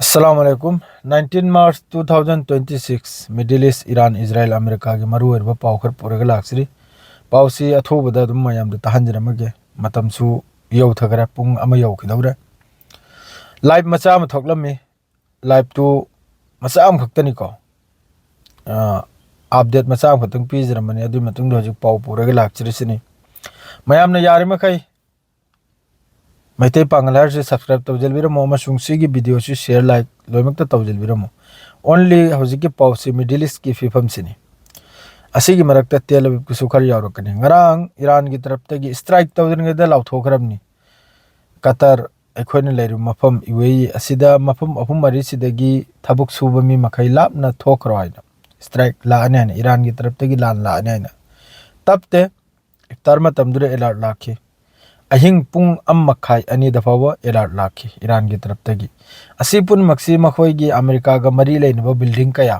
अस्सलामुअलैकुम 19 मार्च 2026 middle East Iran Israel America की मरुअरब पाउखर पुरग लाक्सरी पाउसी अथुबदा दुम मयाम तहंजरमगे मतमसु यौथगरे पुंग अमा यौखिदौरे लाइव मचा अमा थोक्लमी लाइव टू मचा अम खक्तनिको अपडेट मचा अम खतंग पीजरमनी अदु मतुंग हजिक पाउ पुरग लाक्सरीसिनी मयामना यारिमखै मैते पांगलार से सब्सक्राइब तौजलबिरमो अमसुंग सिगी वीडियो से शेयर लाइक लोइमक्ता तौजलबिरमो ओनली हजिक पाउसी मिडिल ईस्ट की फिफम सिनी असिगी मरक्ता तेलबिब कुसु खर यावरकनी ngaraang ईरान की तरफ तगी स्ट्राइक तौजनगेदा लाउथोखरबनी कतर अखोइना लेरु मफम यूएई असिदा मफम अहुम मरी सिदगी थबुक सुबमी मखै लापना थोखरो आइना स्ट्राइक लाने ने ईरान की तरफ तगी लान लाने ना तबते इफ्तार मतमदुरे अलर्ट लाखी अहिंग पुंग मखाई अनी दफावा अलर्ट लाखी ईरान की तरफ तगी असी पुन मक्सी मखोईगी अमेरिका का मरी लेनबा बिल्डिंग कया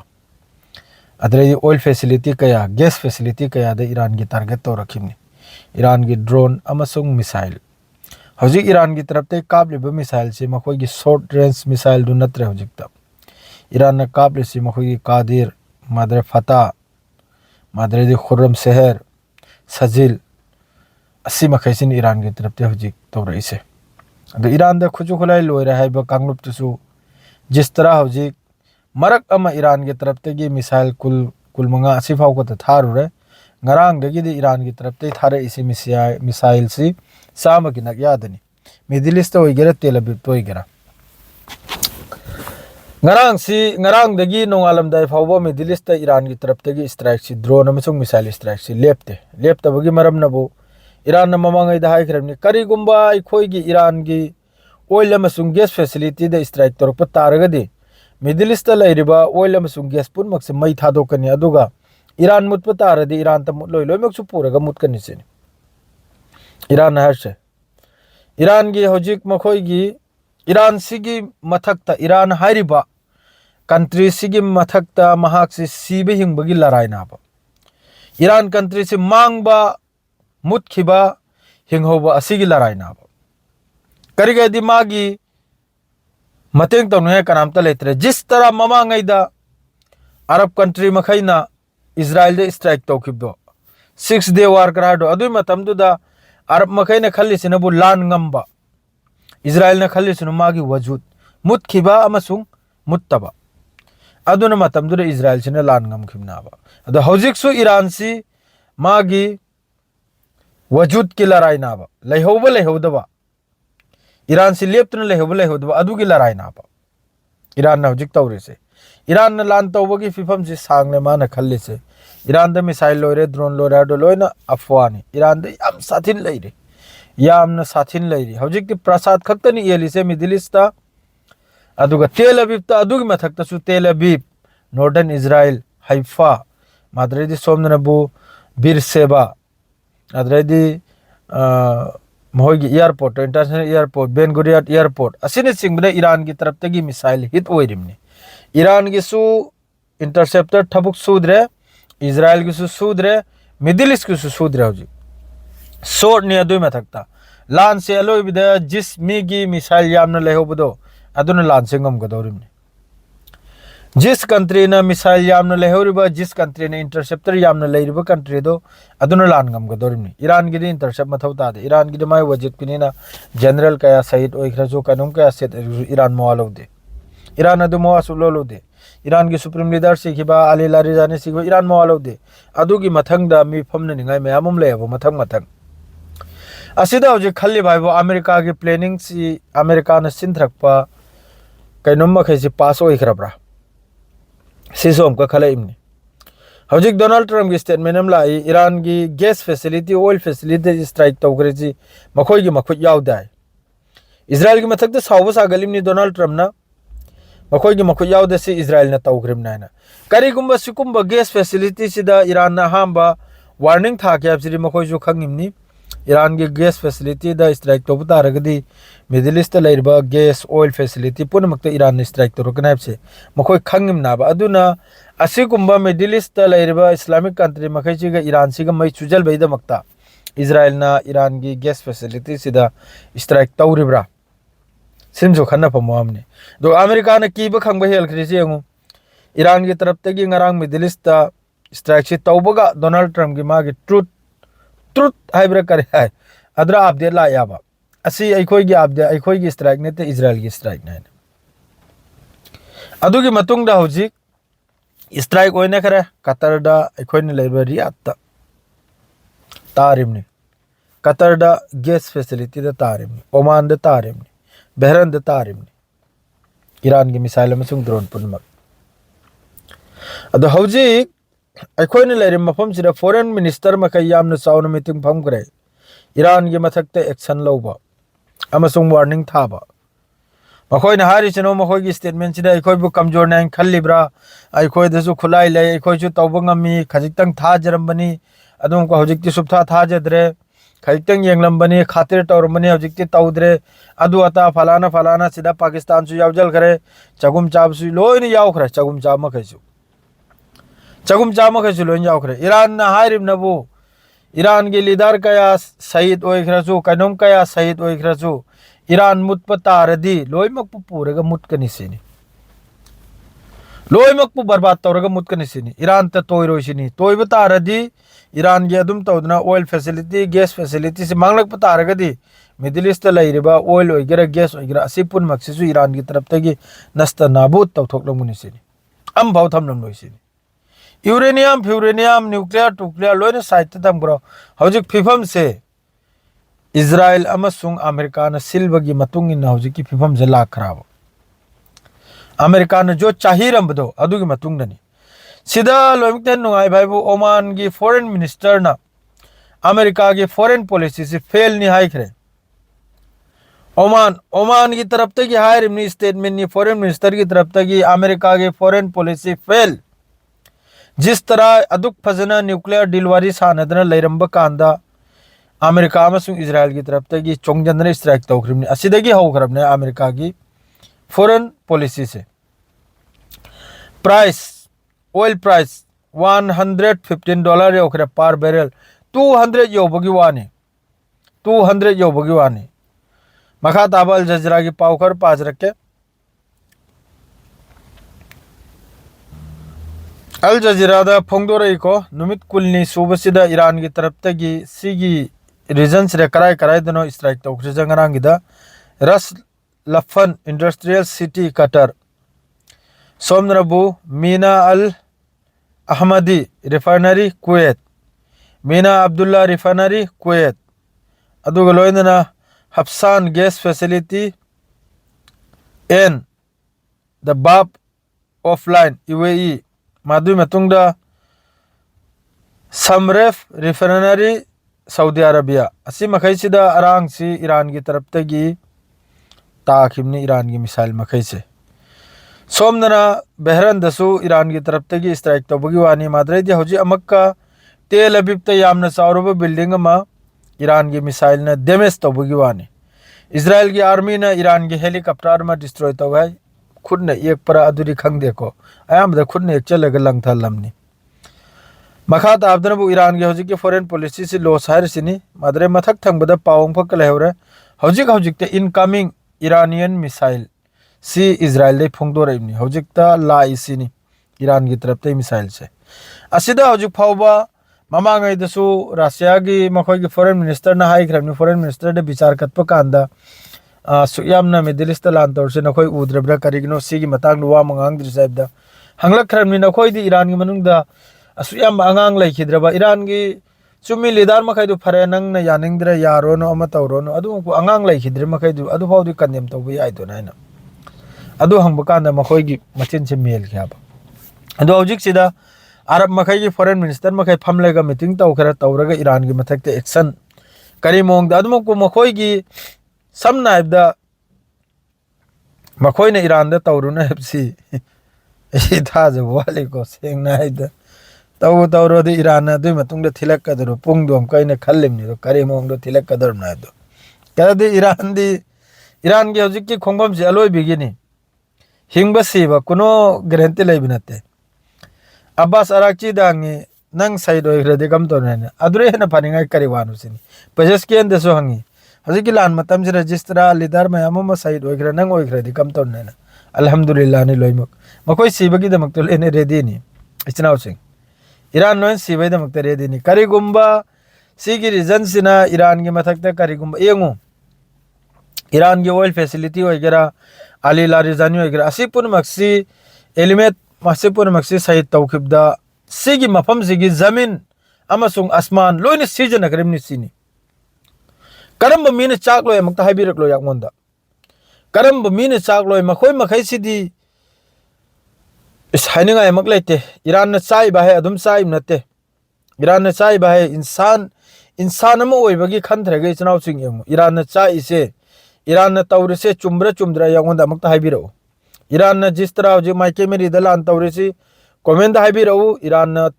अदरे ऑयल फैसिलिटी कया गैस फैसिलिटी कया दे ईरान की टारगेट तो रखिमनी ईरान की ड्रोन अमसुंग मिसाइल हजिक ईरान की तरफ ते काबलिबा मिसाइल से मखोईगी शॉर्ट रेंज मिसाइल दु नत्रे हजिकता ईरान ने काबलिसी मखोईगी कादिर मादरे फता मादरे दि खुर्रम शहर सजिल असी मखैसिन ईरान की तरफ ते हजिक तौरइसे अदो ईरान दा खुजु खुलाई लोइरा हाइबा कांगलुप तुसु जिस तरह हजिक मरक अमा ईरान की तरफ ते मिसाइल कुल मंगा असी फाव को थारुरे ngaraang dagi di ईरान की तरफ ते थारे इसी मिसाइल सी साम की नक यादनी मिडिल ईस्ट तो होइगेरा तेल अवीव तो होइगेरा ngaraang dagi नोंगालम दाइ फावबो मिडिल ईस्ट ईरान की तरफ ते स्ट्राइक सी ड्रोन अमसुंग मिसाइल स्ट्राइक सी लेप्तबगी मरम नबो ईरान ममंगै दा हाइखरबनी करिगुंबा अखोइगी ईरान की ऑयल अमसुंग गैस फैसिलिटी दा स्ट्राइक तोरप तारगदी मिडिल ईस्ट लैरिबा ऑयल अमसुंग गैस पुनमक्से मै थादोकनी अदुगा ईरान मुतप तारदी ईरान त मुतलोय लोइमक्सु पुरगा मुतकनी सेनी ईरान हरसे ईरान की हजिक मखोइगी ईरान सिगी मथक्ता ईरान हाइरिबा कंट्री सिगी मथक्ता महाक से सीबे हिंगबगी लड़ाई नाबा ईरान कंट्री से मांगबा मुतखिबा हिंगहोबा असिगी लड़ाई नाबा करिगदी मागी मतेंग तौने कनामता लेतरे जिस तरह ममांगैदा Arab country मखैना Israel they strike तौखिबदो 6 day war कराडो अदुई मतमदुदा Arab मखैना खल्लिसिनबु lawn ngamba Israel न खल्लिसिनु मागी वजूद मुतखिबा अमसुंग मुत्तबा अदुना मतमदुदा इजराइल सिना लान ngam अदो हौजिकसु ईरान सी मागी वजूद की लड़ाई नाबा लेहौदबा ईरान से लेप्तन लेहौदबा अदुगी लड़ाई नाबा ईरान हौजिक तौरिसे ईरान न लान तौबगी फिफम से सांगने माना खल्लिसे ईरान द मिसाइल लोरे ड्रोन लोरे दो लोइना अफवानी ईरान द याम साथिन लैरे यामना साथिन लैरे हौजिक ति प्रसाद खक्तनी एलिसे मिडिल ईस्ट अदुगा तेल अवीव ता अदुगी मथक्तसु Tel Aviv northern Israel Haifa माद्रेदी सोमनबु बिरसेबा अदरेदी महोगी airport international airport Ben Gurion airport असिने सिंगबने ईरान की तरफ तगी मिसाइल हिट ओइरिमने ईरान की सु इंटरसेप्टर ठबुक सुद्रे इजराइल की सुद्रे मिडिल ईस्ट की सुद्रे हौजी शॉर्ट ने अदुई मथक्ता लान से अलोय बिदा जिस मीगी मिसाइल यामना लेहोबदो अदुना लान से ngam जिस कंट्री ना मिसाइल यामना लेहोरिबा जिस कंट्री ने इंटरसेप्टर यामना लेरिबा कंट्री दो अदुना लान ngam ईरान की इंटरसेप्ट मथौ तादे ईरान की माय वजित पिनिना जनरल कया शहीद ओइखरजो कानुम कया सेट ईरान मवालौदे ईरान अदु मवासु लोलोदे ईरान की सुप्रीम लीडर सिखिबा अली लारिजाने सिखिबा ईरान मवालौदे अदुगी मथंगदा मी फमना निंगाय मयामम लेबो मथंग असिदा हौजिक खल्ली भाइबो अमेरिका की प्लानिंग सी अमेरिका न सिंथरकपा कैनुम मखैसि पास ओइखरब्रा सिसोम का खलाइमनी हौजिक डोनाल्ड ट्रम्प की स्टेटमेंट अम लाई ईरान की gas facility oil facility strike तौग्रेजी मखोइगी मखुत यावदाय इजराइल की मथक्ता सावबा सागलिमनी डोनाल्ड ट्रम्प ना मखोइगी मखुत यावदसी इजराइल ना तौग्रिमना ना करिगुंबा सिकुंबा गैस फैसिलिटी सिदा ईरान ना हांबा वार्निंग था के आपसिरी मखोइजु खंगिमनी ईरान की गैस फैसिलिटी दा स्ट्राइक तौब तारगदी मिडिल ईस्ट लैरबा गैस ऑयल फैसिलिटी पुनमक्त ईरान ने स्ट्राइक तौरकनाब से मखोइ खंगिमनाबा अदुना असिगुंबा मिडिल ईस्ट लैरबा इस्लामिक कंट्री मखैसिगा ईरान सिगा मै चुजल बैदमक्ता इजराइल ना ईरान की गैस फैसिलिटी सिदा स्ट्राइक तौरिब्रा सिमसु खन्ना फमने दो अमेरिका ने कीब खंग हेल खरीजे यंगु ईरान की तरफ तगी ngarang मिडिल ईस्ट स्ट्राइक से तौबगा डोनाल्ड ट्रम्प की मागी ट्रुथ हाइब्रा करे है अदरा अपडेट ला याबा असी अखोई की अपडेट अखोई की स्ट्राइक ने ते इजराइल की स्ट्राइक ने अदुगी मतुंग दा होजी स्ट्राइक ओइने खरे कतर दा अखोई ने लेबा रियाद तारिमनी कतर दा गैस फैसिलिटी दा तारिमनी ओमान दा तारिमनी बहरन दा तारिमनी ईरान की मिसाइल अमसुंग ड्रोन पुनमक अदो होजी अखोई ने लेरिम मफम सिदा फॉरेन मिनिस्टर मखै यामना चावना मीटिंग फमग्रे ईरान की मथकते एक्शन लौबा अमसुंग वार्निंग थाबा मखोई ने हारि चनो मखोई की स्टेटमेंट सिदा अखोई बु कमजोर नाइन खल्लिब्रा अखोई दसु खुलाई ले अखोई जु तौबंगमी खजितंग था जरमबनी अदुम को हजिक्ति सुबथा था जदरे खजितंग येंगलंबनी खातिर तौरमनी हजिक्ति तौद्रे अदु अता फलाना सिदा पाकिस्तान सु यावजल करे चगुम चाब सु लोइन यावखरे चगुम चाब मखैसु लोइन यावखरे ईरान ना हारिम नबु ईरान के लीडर कया शहीद ओइखरसु कनोम कया शहीद ओइखरसु ईरान मुतप तारदी लोइमक पुरगा मुतकनिसिनी लोइमक बर्बाद तौरगा मुतकनिसिनी ईरान त तोइरोसिनी तोइब तारदी ईरान के अदुम तौदना ऑयल फैसिलिटी गैस फैसिलिटी से मांगलक तारगदी मिडिल ईस्ट लैरिबा ऑयल ओइगरा गैस ओइगरा असि पुनमक्सिसु ईरान की तरफ तगी नष्ट नाबूद तौथोकलमुनिसिनी अम भाव थमलम लोइसिनी यूरेनियम फ्यूरेनियम न्यूक्लियर टुक्लियर लोइन साइट तमग्रो हौजिक फिफम से इजराइल अमसुंग अमेरिका न सिल्बगी मतुंग इन हौजिक की फिफम से लाखराब अमेरिका न जो चाहिरंबदो अदुगी मतुंग ननी सिदा लोइमतेन नुगाई भाईबु ओमान की फॉरेन मिनिस्टर ना अमेरिका की फॉरेन पॉलिसी से फेल नि हाइखरे ओमान की तरफ तक हायरिमनी स्टेटमेंट नि फॉरेन मिनिस्टर की तरफ तक अमेरिका की फॉरेन पॉलिसी फेल जिस तरह अदुक फजना न्यूक्लियर डिलवरी सानदना लेरंब कांदा अमेरिका अमसुंग इजराइल की तरफ तक चोंगजनने स्ट्राइक तौखरिमने असिदगी हौखरबने अमेरिका की फॉरेन पॉलिसी से प्राइस ऑयल प्राइस $115 योखरे पर बैरल 200 योबगी वानी 200 योबगी वानी मखा ताबा अल जजीरा की पावखर पाज रखे अल जजीरा दा फोंगदोरई को नुमित कुलनी सुबसिदा ईरान की तरफ तगी सिगी रीजन्स रे कराय दनो स्ट्राइक तौखरे जंगरांगिदा Ras Laffan industrial city Qatar सोमनरबु Mina Al Ahmadi refinery Kuwait Mina Abdullah refinery Kuwait अदुगा लोइनना हफ्सान गैस फैसिलिटी एन द बाप ऑफलाइन यूएई मादुई मतुंगदा समरेफ रिफाइनरी सऊदी अरबिया असी मखैसिदा अरांगसी ईरान की तरफ तगी ताखिमनी ईरान की मिसाइल मखैसे सोमदना बहरन दसु ईरान की तरफ तगी स्ट्राइक तौबगी वानी माद्रेदी हौजी अमक्का तेल अबीब त यामना चावरब बिल्डिंग मा ईरान की मिसाइल ने डैमेज तौबगी वानी इजराइल की आर्मी ने ईरान की हेलीकॉप्टर में डिस्ट्रॉय तौगाय खुद ने एक पर अदुरी खंग देखो अयाम खुद ने एक चलग लंगथलमनी मखा ताबदनबु ईरान की हौजिक फॉरेन पॉलिसी से लॉस हायरसिनी माद्रे मथक थंगबदा पावंग फक लेहौरे हौजिक इनकमिंग ईरानियन मिसाइल सी इजराइल दे फोंगदोरइबनी हौजिकता लाइसिनी ईरान की तरफ ते मिसाइल से असिदा हौजिक फावबा ममांगैदसु रशिया की मखोई की फॉरेन मिनिस्टर ना हाइख्रबनी फॉरेन मिनिस्टर दे विचार कत्प कांदा सुयामना मिडिल ईस्ट लान तौरसे नखोई उद्रब्रा करिगनो सिगी मतांग वा मंगांगद्रि साइबदा हंगलखरबनी नखोई दी ईरान की मनुंगदा असुयाम अंगांग लैखिद्रबा ईरान की चुमी लीडर मखैदु फरे नंग न यानिंगद्रे यारोनो अमा तौरोनो अदु को अंगांग लैखिद्रे मखैदु अदु फावदि कन्डेम तौबि याइदो नाइना अदु हंगब कांदा मखोई की मचिन से मेल खयाबा अदु हौजिक सिदा अरब मखै की फॉरेन मिनिस्टर मखै फमलेगा मीटिंग तौखरा तौरगा ईरान की मथकते एक्शन करी मोंग अदु को मखोई की समना इबदा मखोई ने ईरान दे तौरुना हेपसी ए था जो वाले को सेंगना इदा तौ तौरो दे ईरान दे मतुंग दे थिलक कदरो पुंग दोम कइने खल्लिमनि दो करी मोंग दो थिलक कदर ना दो क्या दे ईरान की हौजिक की खोंगबम से अलोय बिगिनी हिंगबा सिबा कुनो गारंटी लैबिनते अब्बास अराक्ची दांगी नंग साइड ओइग्रदे कम तो ने अदुरे न फानिंगाय करी वानुसिनी पजस के अंदे सो हंगी हजी की लान मतम से रजिस्ट्रा लीडर मैम अमा सहीद होइग्रा नंग होइग्रादि कम तौरनेना अल्हम्दुलिल्लाह नि लोइमक मखोय सिबगी दमक तो लेने रेडी नि इचनाव सिंह ईरान लोइन सिबै दमक तो रेडी नि करिगुम्बा सिगी रीजन सिना ईरान की मथकता करिगुम्बा येंगो ईरान की ऑयल फैसिलिटी होइगरा आली लारिजानी होइगरा असि पुनमक्सी एलिमेंट मसे पुनमक्सी सहीद तौखिबदा सिगी मफम सिगी जमीन अमसुंग आसमान लोइन सिजनग्रिमनि सिनी करम मीन चाक लोय मक्ता हाइबिरक लो याकमोंदा करम मीन चाक लोय मखोय मखै सिदी इस हाइनिंगा यमक लेते ईरान न चाइ बाहे अदुम चाइ नते ईरान न चाइ बाहे इंसान अम ओइबगी खनथ्रगे चनाव सिंग यमु ईरान न चाइ से ईरान न तौरसे चुम्ब्रा चुम्द्रा याकमोंदा मक्ता हाइबिरो ईरान न जिस तरह जे माइके मेरी दलान तौरसे कमेंट हाइबिरो ईरान न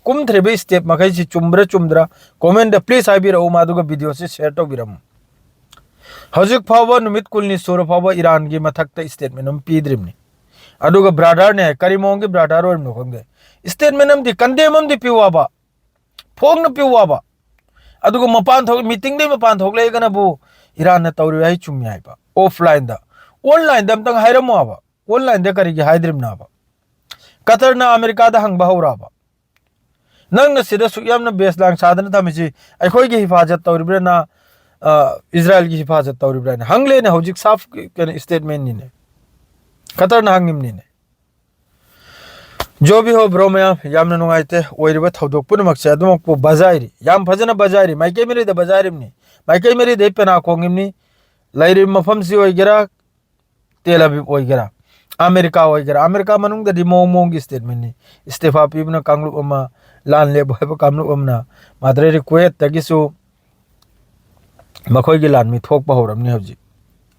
कुमथ्रेबे स्टेप मखै सि चुम्ब्रा चुम्द्रा कमेंट प्लीज हाइबिरो मादुगा वीडियो से शेयर तौबिरम हजिक फावबा नुमित कुलनी सोर फावबा ईरान की मथकता स्टेटमेंट हम पीद्रिमनि अदुगा ब्रादर ने करिमोंग की ब्रादर और नोखंगे स्टेटमेंट हम दि कंडेम हम दि पिवाबा फोंग न पिवाबा अदुगा मपान थोक मीटिंग दे मपान थोक लेगना बु ईरान न तौरि हाइ चुम्मी हाइबा ऑफलाइन दा ऑनलाइन दम तंग हाइरमो आबा ऑनलाइन दे करिगे हाइद्रिम नाबा कतर ना अमेरिका दा हंग बहुराबा नंग न सिदा सुयाम न बेसलांग साधन थमिसि अखोय की हिफाजत तौरिब्रा ना इजराइल की हिफाजत तौरिब्रा ने हंगले ने हौजिक साफ के स्टेटमेंट नि ने कतर ना हंगिम नि ने जो भी हो ब्रो मैं याम न नुंगाइते ओइरिबा थौदोक पुनमक से अदुमक पु बजाइरी याम फजना बजाइरी माइके मेरी द बजाइरिमनि माइके मेरी दे पेना खोंगिमनि लाइरि मफम सि ओइगेरा तेल अवीव ओइगेरा अमेरिका ओइगेरा अमेरिका मनुंग द मोंग की स्टेटमेंट नि इस्तीफा पीबना कांगलु अमा लान ले बहब कामलु अमना माद्रे रिक्वेट तगिसु मखोय की लान में थोक बहुरमनि हौजी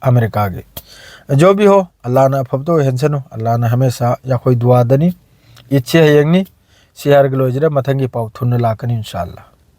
अमेरिका के जो भी हो अल्लाह ना फबतो हेंसनो अल्लाह ना हमेशा याखोय दुआ दनी इच्छे हयंगनी शेयर गलोजरे मथंगी पाउ थुन लाकनी इंशाअल्लाह।